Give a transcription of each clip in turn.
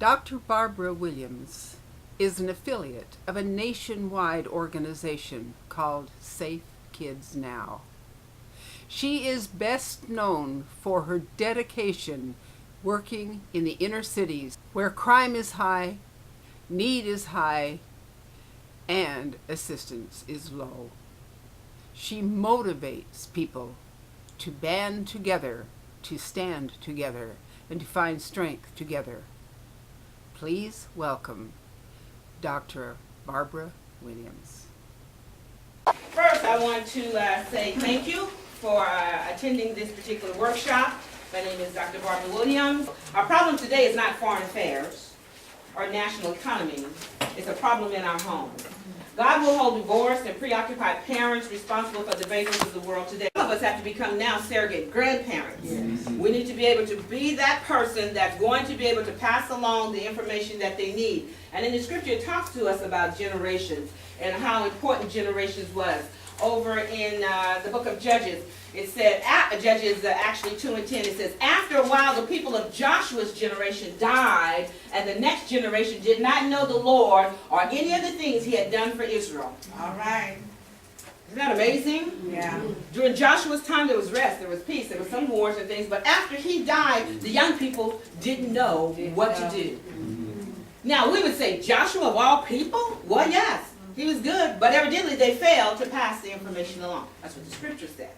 Dr. Barbra Williams is an affiliate of a nationwide organization called Safe Kids Now. She is best known for her dedication working in the inner cities where crime is high, need is high, and assistance is low. She motivates people to band together, to stand together, and to find strength together. Please welcome Dr. Barbra Williams. First, I want to say thank you for attending this particular workshop. My name is Dr. Barbra Williams. Our problem today is not foreign affairs or national economy. It's a problem in our homes. God will hold divorced and preoccupied parents responsible for the vagaries of the world today. Some of us have to become now surrogate grandparents. Yes. We need to be able to be that person that's going to be able to pass along the information that they need. And in the scripture, it talks to us about generations and how important generations was. Over in the book of Judges, it said, Judges actually 2 and 10, it says, after a while the people of Joshua's generation died, and the next generation did not know the Lord or any of the things he had done for Israel. All right. Isn't that amazing? Yeah. During Joshua's time, there was rest, there was peace, there was some wars and things, but after he died, the young people didn't know what to do. Now, we would say, Joshua of all people? Well, yes. He was good, but evidently they failed to pass the information along. That's what the scripture says.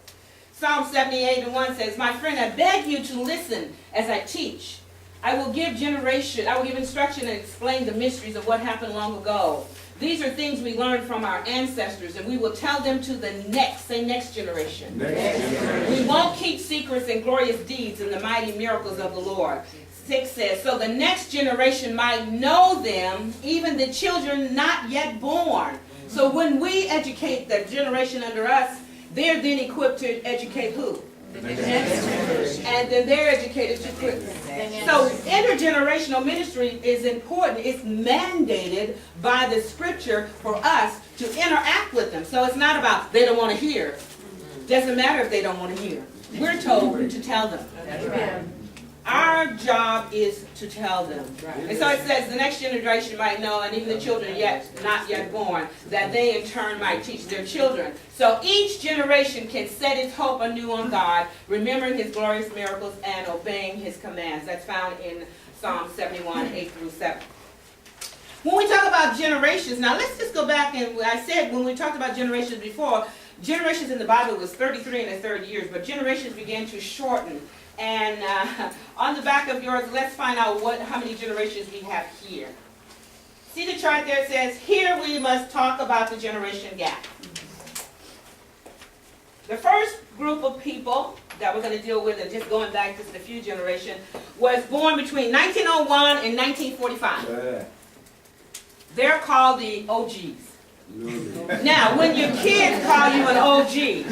Psalm 78:1 says, my friend, I beg you to listen as I teach. I will give instruction and explain the mysteries of what happened long ago. These are things we learned from our ancestors, and we will tell them to the next generation. Next generation. We won't keep secrets and glorious deeds and the mighty miracles of the Lord. 6 says, so the next generation might know them, even the children not yet born. So when we educate the generation under us, they're then equipped to educate who? The next generation. And then they're educated to equip them. So intergenerational ministry is important. It's mandated by the scripture for us to interact with them. So it's not about they don't want to hear. Doesn't matter if they don't want to hear. We're told to tell them. Amen. Our job is to tell them. And so it says the next generation might know, and even the children not yet born, that they in turn might teach their children. So each generation can set its hope anew on God, remembering his glorious miracles and obeying his commands. That's found in Psalm 71:8-7. When we talk about generations, now let's just go back, and I said when we talked about generations before, generations in the Bible was 33 and a third years, but generations began to shorten. And on the back of yours, let's find out how many generations we have here. See the chart there? It says, here we must talk about the generation gap. The first group of people that we're going to deal with, and just going back just a few generations, was born between 1901 and 1945. Yeah. They're called the OGs. Now, when your kids call you an OG,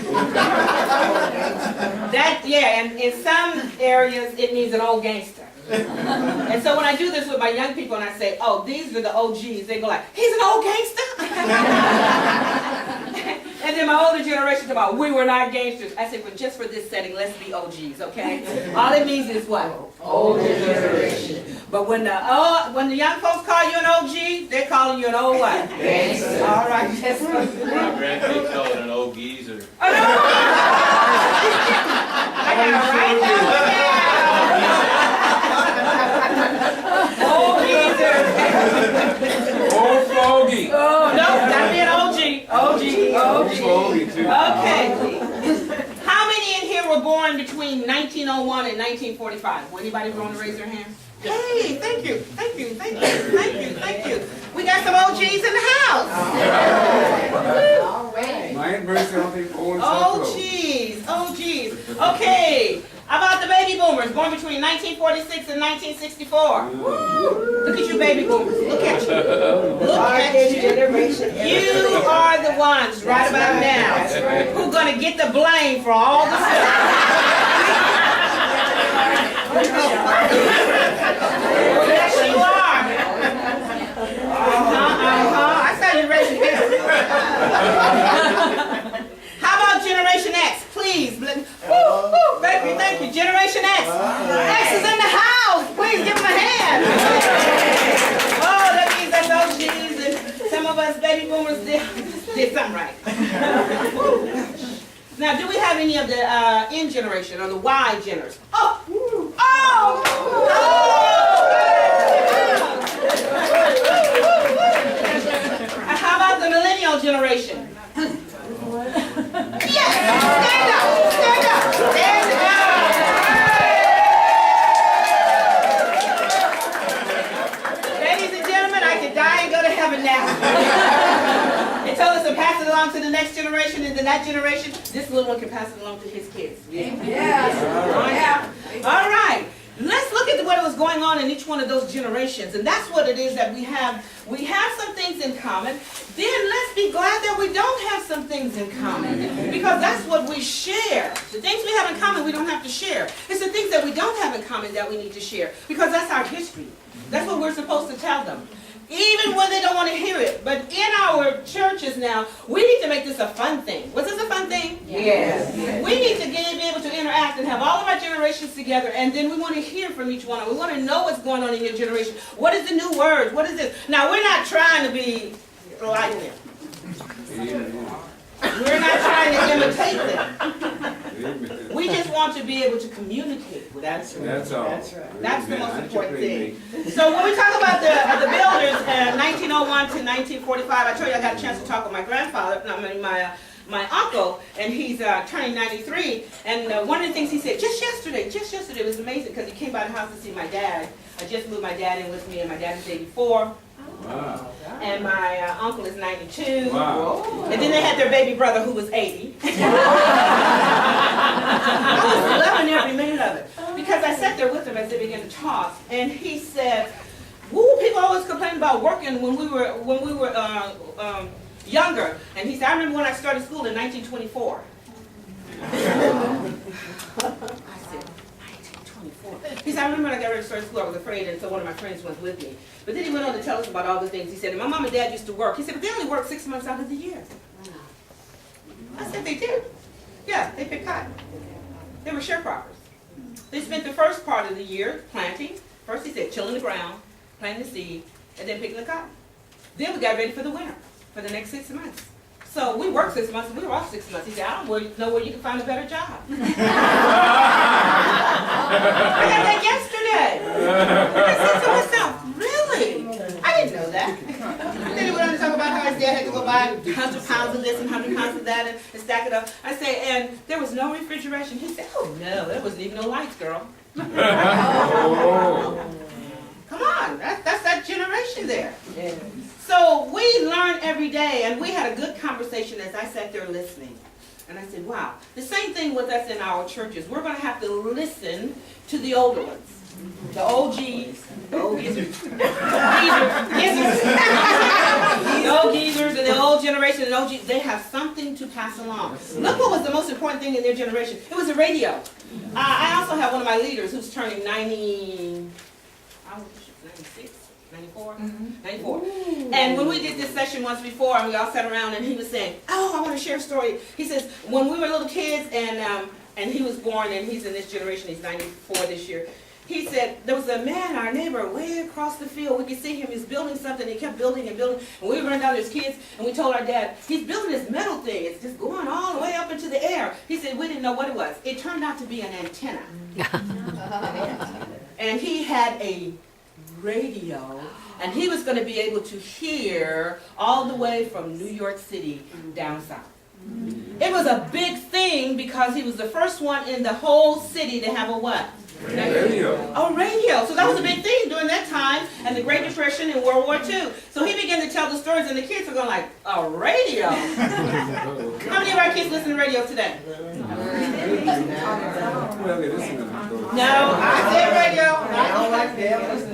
and in some areas it means an old gangster. And so when I do this with my young people and I say, oh, these are the OGs, they go like, he's an old gangster? And then my older generation talk about, we were not gangsters. I said, but just for this setting, let's be OGs, okay? All it means is what? Older generation. But when the young folks call you an OG, they're calling you an old what? Gangster. All right. My grandkids call it an old geezer. Oh, no. I got it right now. Old geezer. Old fogey. Oh, no, that'd be an OG. OG. Okay. How many in here were born between 1901 and 1945? Anybody want to raise their hand? Hey, thank you. We got some OGs in the house. All right. My anniversary, I don't think OGs. Okay. How about the baby boomers, born between 1946 and 1964? Woo. Look at you, baby boomers. Look at you. You are the ones right about now who are going to get the blame for all the stuff. Yes, you are. I saw you raise your hand. How about Generation X? Please. Thank you. Generation X. X is in the house. Please give them a hand. any of the N generation or the Y geners? Oh! Oh! How about the millennial generation? Yes! Stand up! Stand up! Stand up! Ladies and gentlemen, I could die and go to heaven now. They told us to pass it along to the next generation, and then that generation, this little one can pass it along to his kids. Yes. All right. Let's look at what was going on in each one of those generations. And that's what it is that we have. We have some things in common. Then let's be glad that we don't have some things in common. Because that's what we share. The things we have in common, we don't have to share. It's the things that we don't have in common that we need to share. Because that's our history. That's what we're supposed to tell them. Even when they don't want to hear it. But in our churches now, we need to make this a fun thing. Was this a fun thing? Yes. We need to be able to interact and have all of our generations together, and then we want to hear from each one. We want to know what's going on in your generation. What is the new word? What is this? Now, we're not trying to be like them. We're not trying to imitate them. We just want to be able to communicate with them. That's all. That's the most important thing. So when we talk about the builders, 1901 to 1945, I told you I got a chance to talk with my grandfather, my uncle, and he's turning 93. And one of the things he said just yesterday, it was amazing because he came by the house to see my dad. I just moved my dad in with me, and my dad is 84. Wow. And my uncle is 92. Wow. And then they had their baby brother who was 80. I was loving every minute of it. Because I sat there with him as they began to talk, and he said, "Woo, people always complain about working when we were younger." And he said, "I remember when I started school in 1924. I said, 1924. He said, "I remember when I got ready to start school, I was afraid, and so one of my friends went with me." But then he went on to tell us about all the things. He said, "And my mom and dad used to work." He said, "But they only worked 6 months out of the year." I said, "They did." Yeah, they picked cotton. They were sharecroppers. They spent the first part of the year planting. First, he said, tilling the ground, planting the seed, and then picking the cotton. Then we got ready for the winter, for the next 6 months. So we worked 6 months, and we were off 6 months. He said, "I don't know where you can find a better job." I got that yesterday. I said to myself, really? I didn't know that. Then he went on to talk about how his dad had to go buy 100 pounds of this and 100 pounds of that and stack it up. I say, and there was no refrigeration. He said, "Oh no, there wasn't even no lights, girl." Come on, that's that generation there. Yeah. So we learn every day, and we had a good conversation as I sat there listening. And I said, wow, the same thing with us in our churches. We're going to have to listen to the older ones. The OGs, the old geezers, the old geezers and the old generation and OGs, they have something to pass along. Look what was the most important thing in their generation. It was a radio. I also have one of my leaders who's turning 96, 94? 94. And when we did this session once before, and we all sat around, and he was saying, "Oh, I want to share a story." He says, when we were little kids, and he was born, and he's in this generation, he's 94 this year. He said, there was a man, our neighbor, way across the field. We could see him. He was building something. He kept building and building. And we ran down as kids, and we told our dad, "He's building this metal thing. It's just going all the way up into the air." He said, we didn't know what it was. It turned out to be an antenna. And he had a radio, and he was going to be able to hear all the way from New York City down south. It was a big thing because he was the first one in the whole city to have a what? Radio. A radio. So that was a big thing during that time, and the Great Depression and World War II. So he began to tell the stories, and the kids were going like, a radio? How many of our kids listen to radio today? No, I said radio.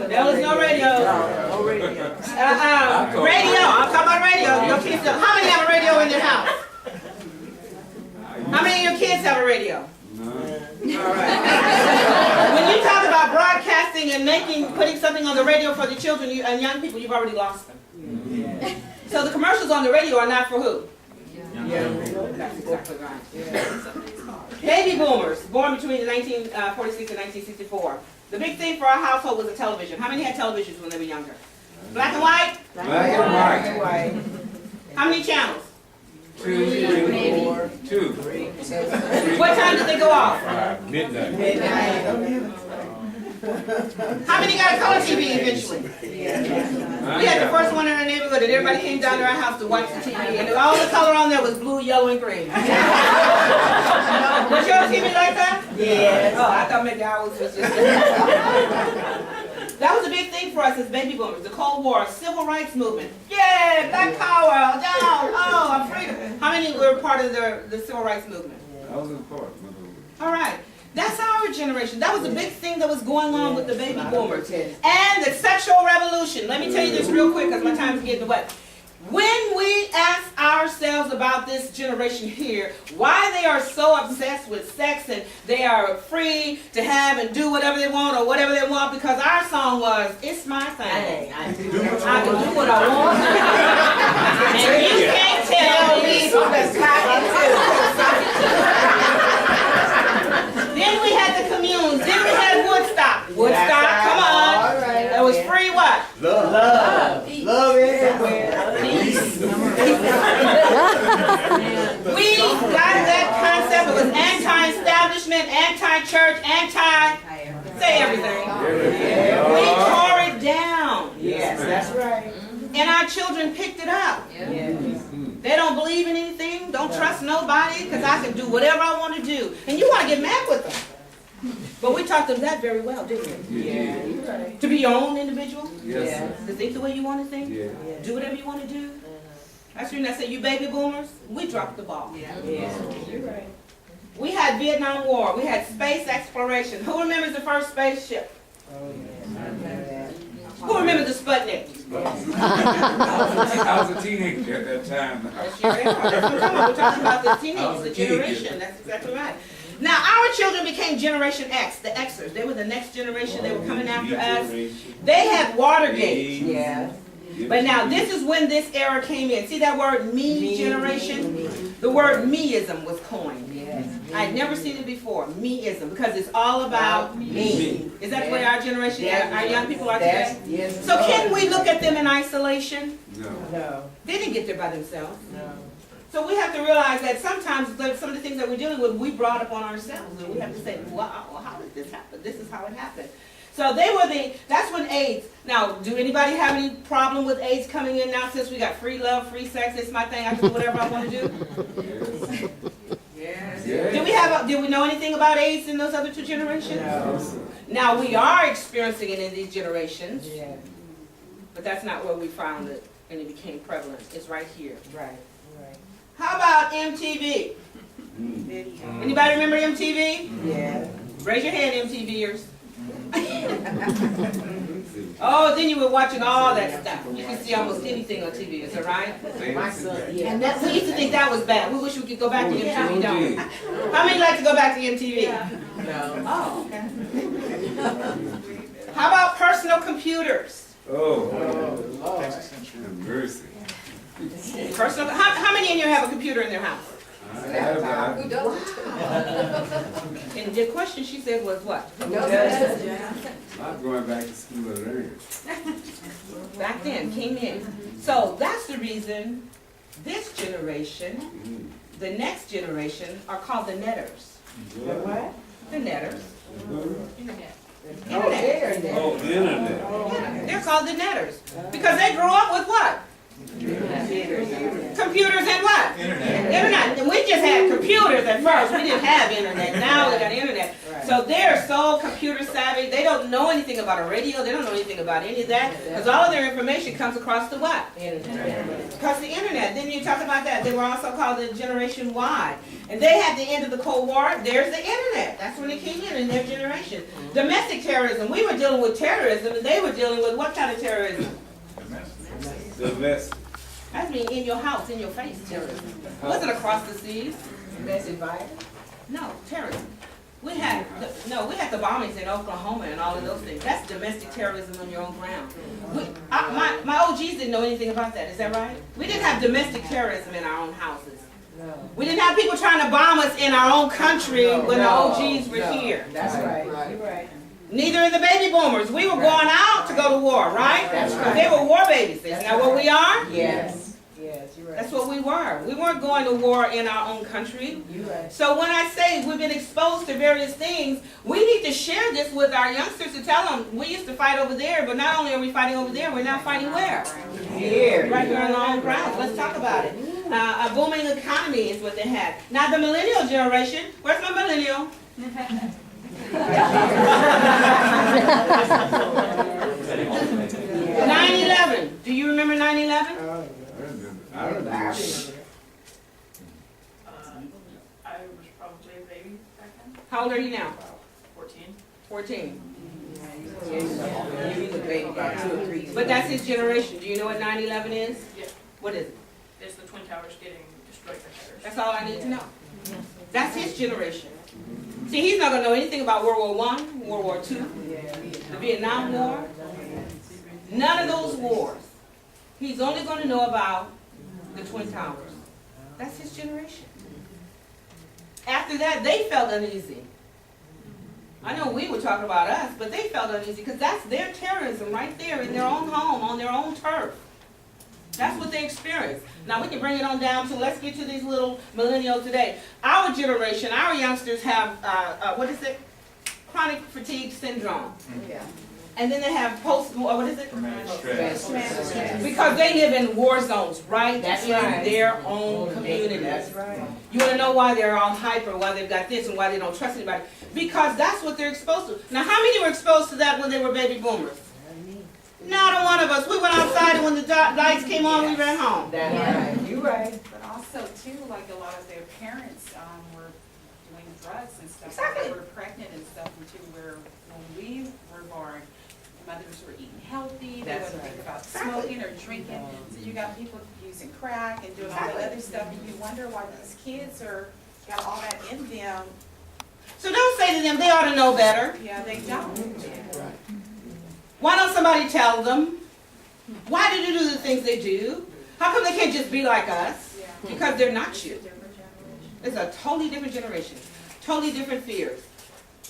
There was no radio. Radio. I'm talking about radio. Your kids don't. How many have a radio in their house? How many of your kids have a radio? All right. When you talk about broadcasting and putting something on the radio for the children and young people, you've already lost them. So the commercials on the radio are not for who? That's exactly right. Baby boomers, born between 1946 and 1964. The big thing for our household was a television. How many had televisions when they were younger? Black and white? Black and white. How many channels? Two. What time did they go off? Midnight. How many got a color TV eventually? We had the first one in our neighborhood, and everybody came down to our house to watch the TV, and all the color on there was blue, yellow, and green. Was your TV like that? Yes. Oh, I thought maybe I was just. That was a big thing for us as baby boomers. The Cold War, civil rights movement. Yeah, Black Power, down, oh, I'm freedom. How many were part of the civil rights movement? I was in part. All right. That's our generation. That was a big thing that was going on with the baby boomers. And the sexual revolution. Let me tell you this real quick because my time is getting away. When we ask ourselves about this generation here, why they are so obsessed with sex and they are free to have and do whatever they want or whatever they want, because our song was, it's my thing. I can do what I want. And you can't tell me. Then we had the communes. Then we had Woodstock. Woodstock, come on. It was free what? Love everywhere. We got that concept. It was anti-establishment, anti-church, say everything. We tore it down. Yes, that's right. And our children picked it up. They don't believe in anything, don't trust nobody, because I can do whatever I want to do. And you want to get mad with them. But we taught them that very well, didn't we? Yeah, you're right. To be your own individual. Yes. To think the way you want to think. Yeah. Do whatever you want to do. That's when I say, you baby boomers, we dropped the ball. Yeah, you're right. We had Vietnam War. We had space exploration. Who remembers the first spaceship? Oh, yeah. Who remembers the Sputnik? I was a teenager at that time. That's your era. That's what I'm talking about. We're talking about the teenage, the generation. That's exactly right. Now, our children became Generation X, the Xers. They were the next generation. They were coming after us. They had Watergate. Yeah. But now, this is when this era came in. See that word, me generation? The word meism was coined. Yes. I'd never seen it before, meism, because it's all about me. Is that the way our generation, our young people are today? Yes. So can we look at them in isolation? No. No. They didn't get there by themselves. No. So we have to realize that sometimes some of the things that we're dealing with, we brought up on ourselves. And we have to say, wow, how did this happen? This is how it happened. So they were that's when AIDS. Now, do anybody have any problem with AIDS coming in now since we got free love, free sex, it's my thing, I can do whatever I want to do? Yes. Yes. Did we know anything about AIDS in those other two generations? No. Now we are experiencing it in these generations, Yeah. but that's not where we found it and it became prevalent. It's right here. Right. How about MTV? Anybody remember MTV? Yeah. Raise your hand, MTVers. Oh, then you were watching all that stuff. You can see almost anything on TV, is that right? My son. Yeah. And we used to think that was bad. We wish we could go back to MTV, don't we? How many like to go back to MTV? No. Oh, okay. How about personal computers? Oh, Lord. mercy. Personal. How many in here have a computer in their house? I have Who doesn't? And the question she said was what? I'm going back to school to learn. Back then, came in. So that's the reason this generation, the next generation, are called the netters. What? The netters. Internet. Oh, the internet. Yeah, they're called the netters. Because they grew up with what? Computers and what? Internet. And we just had computers at first. We didn't have internet. Now we got internet. So they're so computer savvy. They don't know anything about a radio. They don't know anything about any of that. Because all of their information comes across the what? Internet. Across the internet. Then you talk about that. They were also called the Generation Y. And they had the end of the Cold War. There's the internet. That's when it came in their generation. Domestic terrorism. We were dealing with terrorism, and they were dealing with what kind of terrorism? Domestic. That's mean in your house, in your face terrorism. Wasn't across the seas. Domestic violence. No, terrorism. We had the bombings in Oklahoma and all of those things. That's domestic terrorism on your own ground. My OGs didn't know anything about that. Is that right? We didn't have domestic terrorism in our own houses. No. We didn't have people trying to bomb us in our own country when the OGs were here. That's right. You're right. Neither in the baby boomers. We were going out to go to war, right? That's right. They were war babies. Isn't that what we are? Yes. Yes. you're right. That's what we were. We weren't going to war in our own country. You're right. So when I say we've been exposed to various things, we need to share this with our youngsters to tell them we used to fight over there, but not only are we fighting over there, we're now fighting where? Here. Right here on our own grounds. Let's talk about it. A booming economy is what they had. Now the millennial generation, where's my millennial? 9/11. Do you remember 9/11? I don't know. I was probably a baby back then, How old are you now? 14. 14. You was a baby about 2 or 3. But that's his generation. Do you know what 9/11 is? Yeah. What is it? It's the Twin Towers getting destroyed by terrorists. That's all I need to know. That's his generation. See, he's not going to know anything about World War I, World War II, the Vietnam War. None of those wars. He's only going to know about the Twin Towers. That's his generation. After that, they felt uneasy. I know we were talking about us, but they felt uneasy because that's their terrorism right there in their own home, on their own turf. That's what they experienced. Now we can bring it on down to, let's get to these little millennials today. Our generation, our youngsters have, what is it? Chronic fatigue syndrome. Yeah. And then they have what is it? Stress. Because they live in war zones, right? That's in right. their own communities. That's right. You want to know why they're all hyper, why they've got this, and why they don't trust anybody? Because that's what they're exposed to. Now, how many were exposed to that when they were baby boomers? Not a one of us. We went outside, and when the lights came on, we ran home. That's right. You're right. But also too, like a lot of their parents were doing drugs and stuff. Exactly. They were pregnant and stuff, and too, where when we were born, mothers were eating healthy. They That's wouldn't right. think about Exactly. smoking or drinking. So you got people using crack and doing all that other stuff, and you wonder why these kids are got all that in them. So don't say to them, they ought to know better. Yeah, they don't. Why don't somebody tell them? Why do they do the things they do? How come they can't just be like us? Yeah. Because they're not you. Different generation. It's a totally different generation, totally different fears.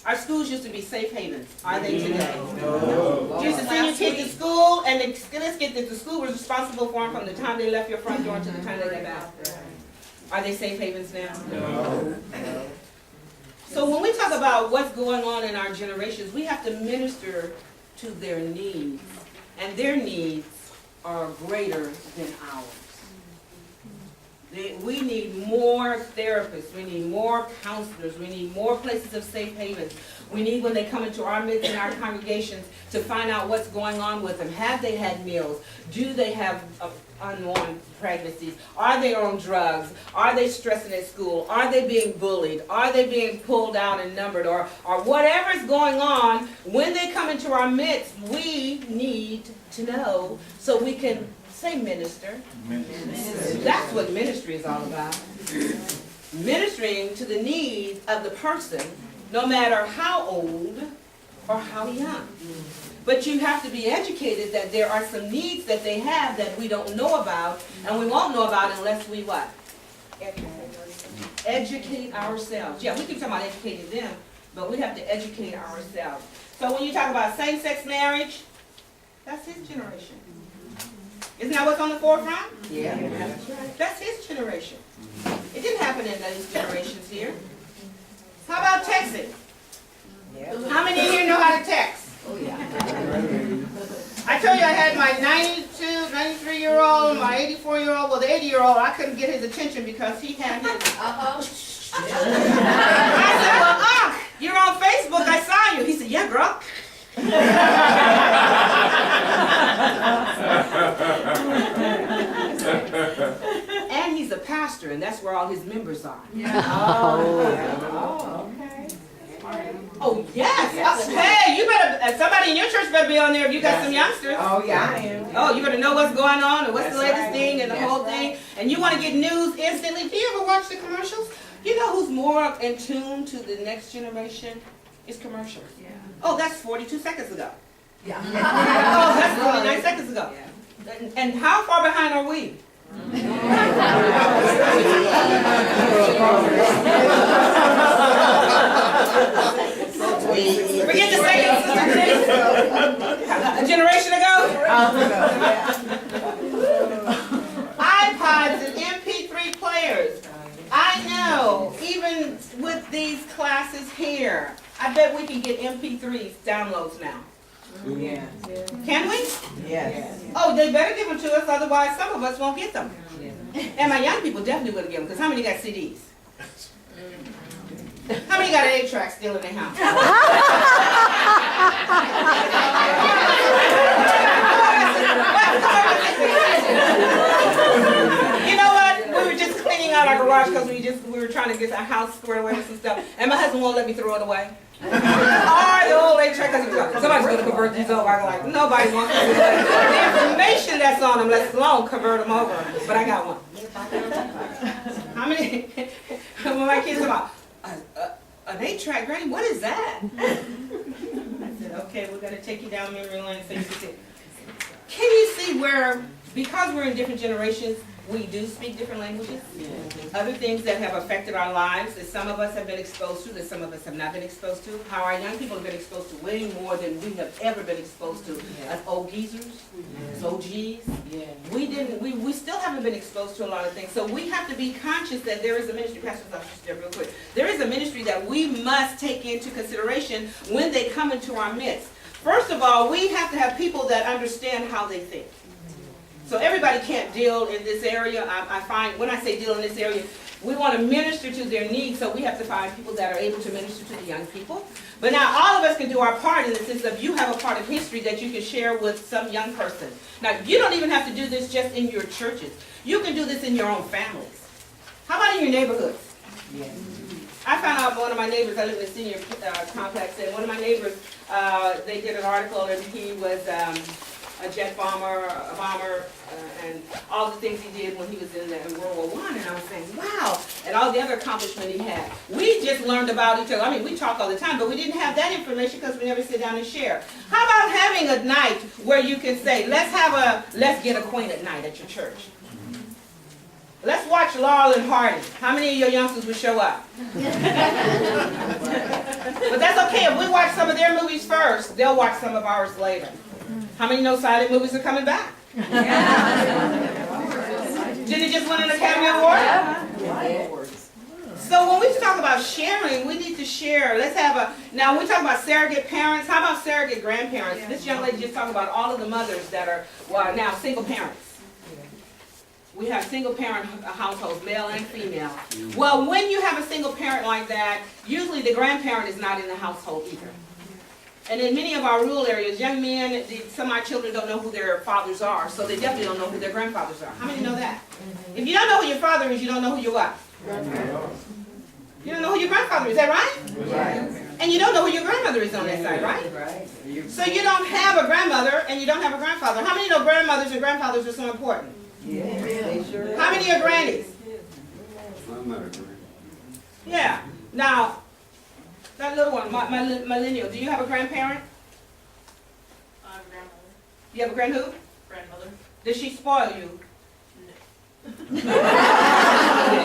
Our schools used to be safe havens. Are they today? No. You used to send your kids to school, and let's get this, the school was responsible for them from the time they left your front door to the time they got back. Are they safe havens now? No. So when we talk about what's going on in our generations, we have to minister to their needs. And their needs are greater than ours. We need more therapists, we need more counselors, we need more places of safe havens. We need, when they come into our midst and our congregations, to find out what's going on with them. Have they had meals? Do they have unwanted pregnancies? Are they on drugs? Are they stressing at school? Are they being bullied? Are they being pulled out and numbered? Or whatever's going on, when they come into our midst, we need to know so we can say minister. That's what ministry is all about. Ministering to the needs of the person, no matter how old or how young. But you have to be educated that there are some needs that they have that we don't know about, and we won't know about unless we what? Educate ourselves. Yeah, we keep talking about educating them, but we have to educate ourselves. So when you talk about same-sex marriage, that's his generation. Isn't that what's on the forefront? Yeah. That's right. That's his generation. It didn't happen in those generations here. How about texting? Yeah. How many here know how to text? Oh, yeah. I told you I had my 92, 93-year-old, and my 84-year-old. Well, the 80-year-old, I couldn't get his attention because he had his... I said, well, you're on Facebook. I saw you. He said, yeah, girl. And he's a pastor, and that's where all his members are. Oh, okay. Oh, yes. Hey, you better, somebody in your church better be on there if you got some youngsters. Oh, yeah, I am. Oh, you better know what's going on and what's That's the latest right. thing and the That's whole right. thing. And you want to get news instantly. Do you ever watch the commercials? You know who's more in tune to the next generation? It's commercials. Yeah. Oh, that's 42 seconds ago. Yeah. Oh, that's 49 seconds ago. And how far behind are we? Forget the seconds, Sister Denise. A generation ago? iPods here, I bet we can get MP3s downloads now. Yeah. Can we? Yes. Oh, they better give them to us, otherwise some of us won't get them. And my young people definitely would get them, because how many got CDs? How many got an 8-track still in their house? You know what? We were just cleaning out our garage because we were trying to get our house squared away with some stuff, and my husband won't let me throw it away. The old 8-track, somebody's going to convert these over. I'm like, nobody wants to do that. The information that's on them, let alone convert them over. But I got one. How many? When my kids come out, an 8-track, Granny, what is that? I said, okay, we're going to take you down memory lane so you can see. Can you see where, because we're in different generations, we do speak different languages? Other things that have affected our lives that some of us have been exposed to, that some of us have not been exposed to. How our young people have been exposed to way more than we have ever been exposed to. As old geezers, as OGs. We still haven't been exposed to a lot of things. So we have to be conscious that there is a ministry, Pastor, just there real quick. There is a ministry that we must take into consideration when they come into our midst. First of all, we have to have people that understand how they think. So everybody can't deal in this area. I find, when I say deal in this area, we want to minister to their needs, so we have to find people that are able to minister to the young people. But now all of us can do our part in the sense of you have a part of history that you can share with some young person. Now, you don't even have to do this just in your churches. You can do this in your own families. How about in your neighborhoods? I found out one of my neighbors, I live in a senior complex, and one of my neighbors, they did an article, and he was a jet bomber, and all the things he did when he was in World War I, and I was saying, wow, and all the other accomplishment he had. We just learned about each other. I mean, we talk all the time, but we didn't have that information because we never sit down and share. How about having a night where you can say, let's get acquainted night at your church? Let's watch Laurel and Hardy. How many of your youngsters would show up? But that's okay. If we watch some of their movies first, they'll watch some of ours later. How many know silent movies are coming back? Did it just win an Academy Award? So when we talk about sharing, we need to share. Let's have now when we talk about surrogate parents, how about surrogate grandparents? This young lady just talked about all of the mothers that are now single parents. We have single parent households, male and female. Well, when you have a single parent like that, usually the grandparent is not in the household either. And in many of our rural areas, young men, some of our children don't know who their fathers are, so they definitely don't know who their grandfathers are. How many know that? If you don't know who your father is, you don't know who your what? You don't know who your grandfather is, is that right? Right. And you don't know who your grandmother is on that side, right? Right. So you don't have a grandmother and you don't have a grandfather. How many know grandmothers and grandfathers are so important? Yeah. How many are grannies? I'm not a granny. Yeah. Now, that little one, my millennial, do you have a grandparent? I have a grandmother. You have a grandwho? Grandmother. Does she spoil you? No.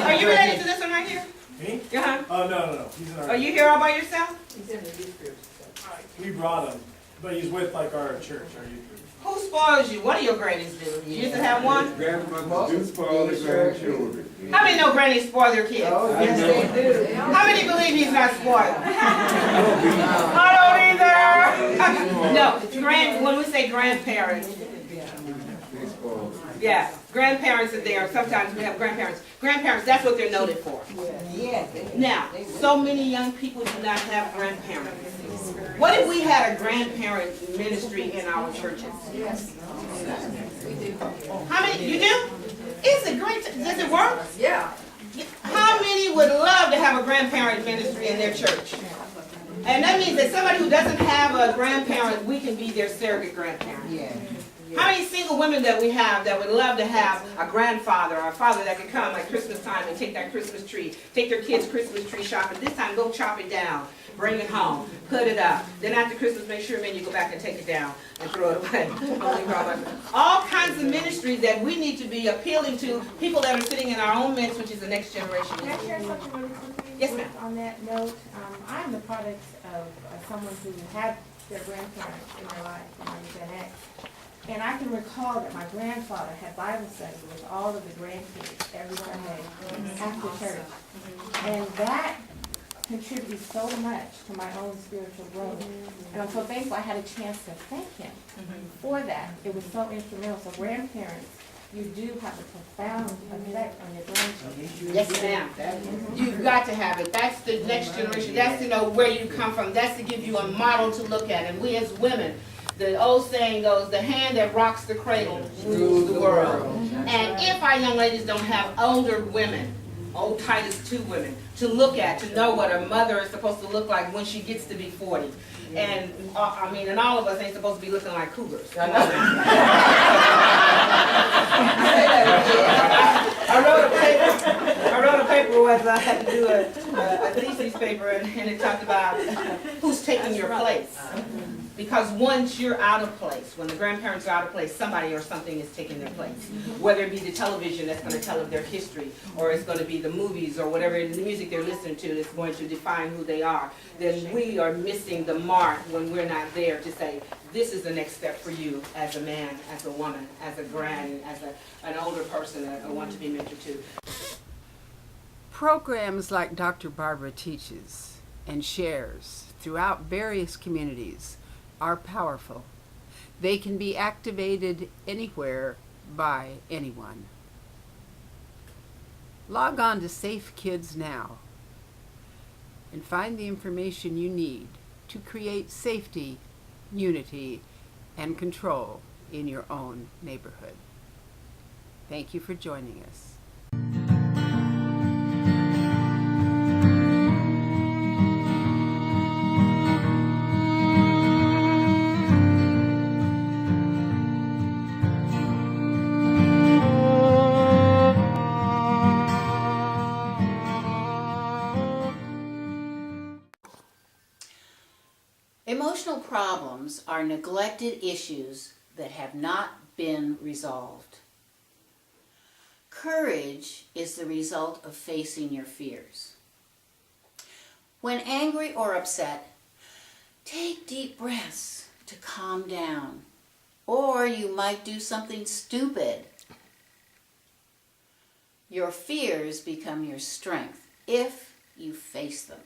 Are you related to this one right here? Me? Uh-huh. Oh, no. He's in our. Are you here all by yourself? He's in the youth group. Alright. We brought him, but he's with like our church, our youth group. Who spoils you? What do your grannies do? You used to have one? Grandmothers do spoil the grandchildren. How many know grannies spoil their kids? Oh, yes, they do. How many believe he's not spoiled? I don't either. No, when we say grandparents, They spoil. yeah, grandparents are there. Sometimes we have grandparents. Grandparents, that's what they're noted for. Yeah. Now, so many young people do not have grandparents. What if we had a grandparent ministry in our churches? Yes. We do. How many? You do? Is it great? Does it work? Yeah. How many would love to have a grandparent ministry in their church? And that means that somebody who doesn't have a grandparent, we can be their surrogate grandparent. Yeah. How many single women that we have that would love to have a grandfather or a father that could come at Christmas time and take that Christmas tree, take their kids' Christmas tree shopping. This time, go chop it down, bring it home, put it up. Then after Christmas, make sure, man, you go back and take it down and throw it away. All kinds of ministries that we need to be appealing to people that are sitting in our own midst, which is the next generation. Can I share something really quickly? Yes, ma'am. On that note, I'm the product of someone who had their grandparents in their life when I was Gen X. And I can recall that my grandfather had Bible study with all of the grandkids every Sunday after church. And that contributed so much to my own spiritual growth. And I'm so thankful I had a chance to thank him for that. It was so instrumental. So grandparents, you do have a profound effect on your grandchildren. Yes, ma'am. You've got to have it. That's the next generation. That's to know where you come from. That's to give you a model to look at. And we as women, the old saying goes, the hand that rocks the cradle rules the world. And if our young ladies don't have older women, old Titus 2 women, to look at, to know what a mother is supposed to look like when she gets to be 40. And and all of us ain't supposed to be looking like cougars. I wrote a paper once. I had to do a thesis paper, and it talked about who's taking your place. Because once you're out of place, when the grandparents are out of place, somebody or something is taking their place. Whether it be the television that's going to tell of their history, or it's going to be the movies, or whatever the music they're listening to that's going to define who they are, then we are missing the mark when we're not there to say, this is the next step for you as a man, as a woman, as a grand, as an older person that I want to be mentored to. Programs like Dr. Barbara teaches and shares throughout various communities are powerful. They can be activated anywhere by anyone. Log on to Safe Kids Now and find the information you need to create safety, unity, and control in your own neighborhood. Thank you for joining us. Emotional problems are neglected issues that have not been resolved. Courage is the result of facing your fears. When angry or upset, take deep breaths to calm down, or you might do something stupid. Your fears become your strength if you face them.